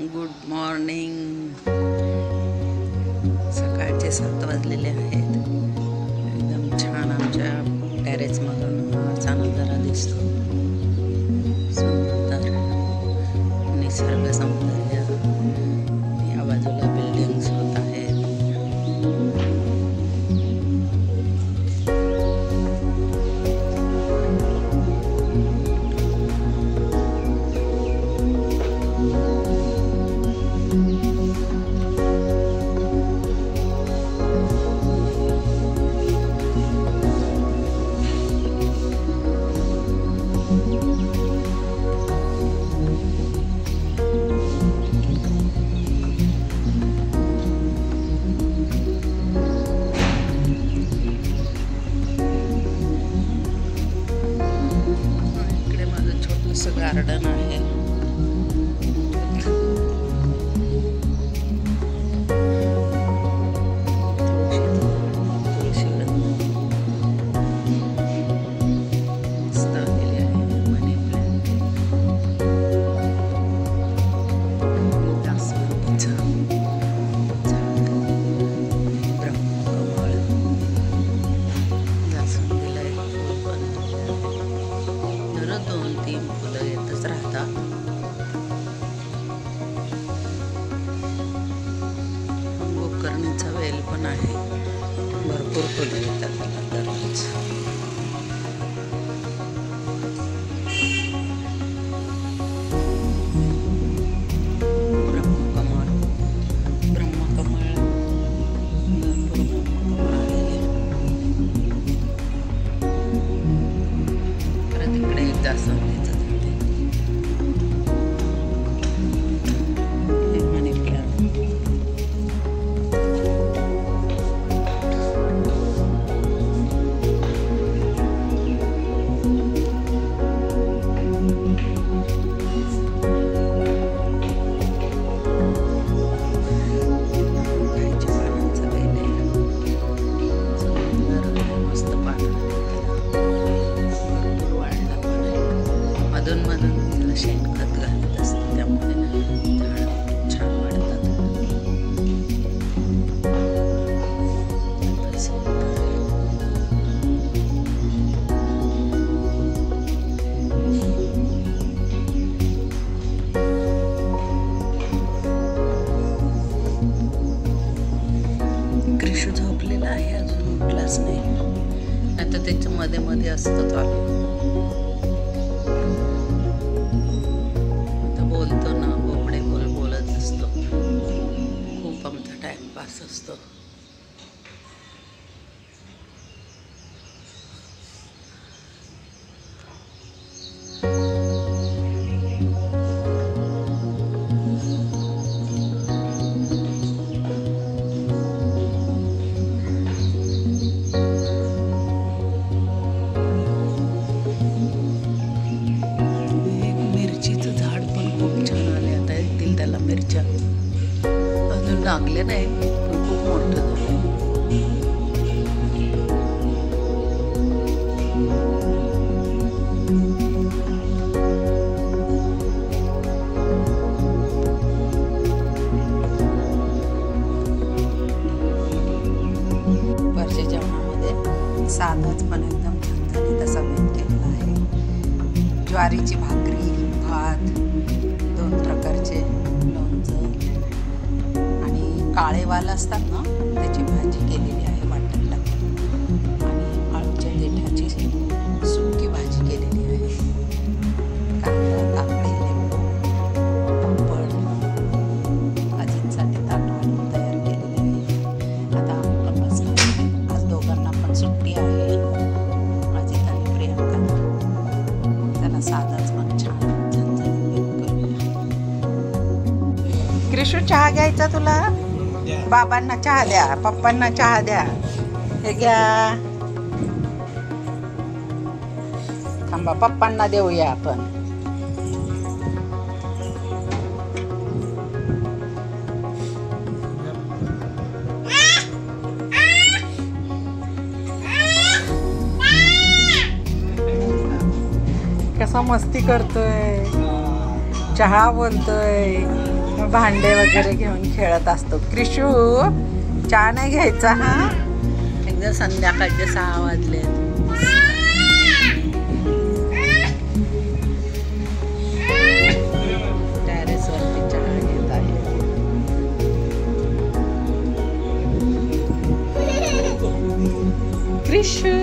Good morning. सकाळचे 7 वाजलेले आहेत. एकदम छान आमच्या टेरेसमधून असा नजारा दिसतो. सुंदर निसर्ग सौंदर्य. या बाजूला बिल्डिंग्स होत आहेत. गार्डन आहे. गोकर्णीचा वेल पण आहे. भरपूर फुलं येतात त्याला दररोज. ब्रह्मकमळ भरपूर ब्रह्मकमळ आलेले. परत इकडे एक जास्वंदीचं मधून शेणखत घालत असते. त्यामुळे झाड छान वाढतात. कृषू झोपलेला आहे, अजून उठलाच नाही. आता त्याच्या मध्ये मध्ये असतं चालू. बोलतो ना, बोबडे बोलत असतो. खूप आमचा टाइमपास असतो. मिरच्या अजून लागले नाही, पण खूप मोठं झालं. दुपारच्या जेवणामध्ये साधंच पण एकदम झणझणीत असा बेत केलेला आहे. ज्वारीची भाकरी, भात, 2 प्रकारचे काळे वाल असतात ना, त्याची भाजी केलेली आहे वाटण टाकून. आणि आळूच्या देठाची सुकी भाजी केलेली आहे. कांदा, काकडी, लिंबू, पापड, अजितसाठी ताट वाढून तयार केलेले आहे. आता आपण बस आज दोघांना पण सुट्टी आहे, अजित आणि प्रियंका. त्याला साधाच पण छान झणझणीत करूया. कृषू, चहा घ्यायचा तुला? बाबांना चहा द्या, पप्पांना चहा द्या. हे घ्या. थांबा, पप्पांना देऊया आपण. कसा मस्ती करतोय, चहा बोलतोय. भांडे वगैरे घेऊन खेळत असतो. क्रिशू चहा नाही घ्यायचा हा. एकदा संध्याकाळचे 6 वाजले. टेरेसवरती चहा घेत आहे. क्रिशू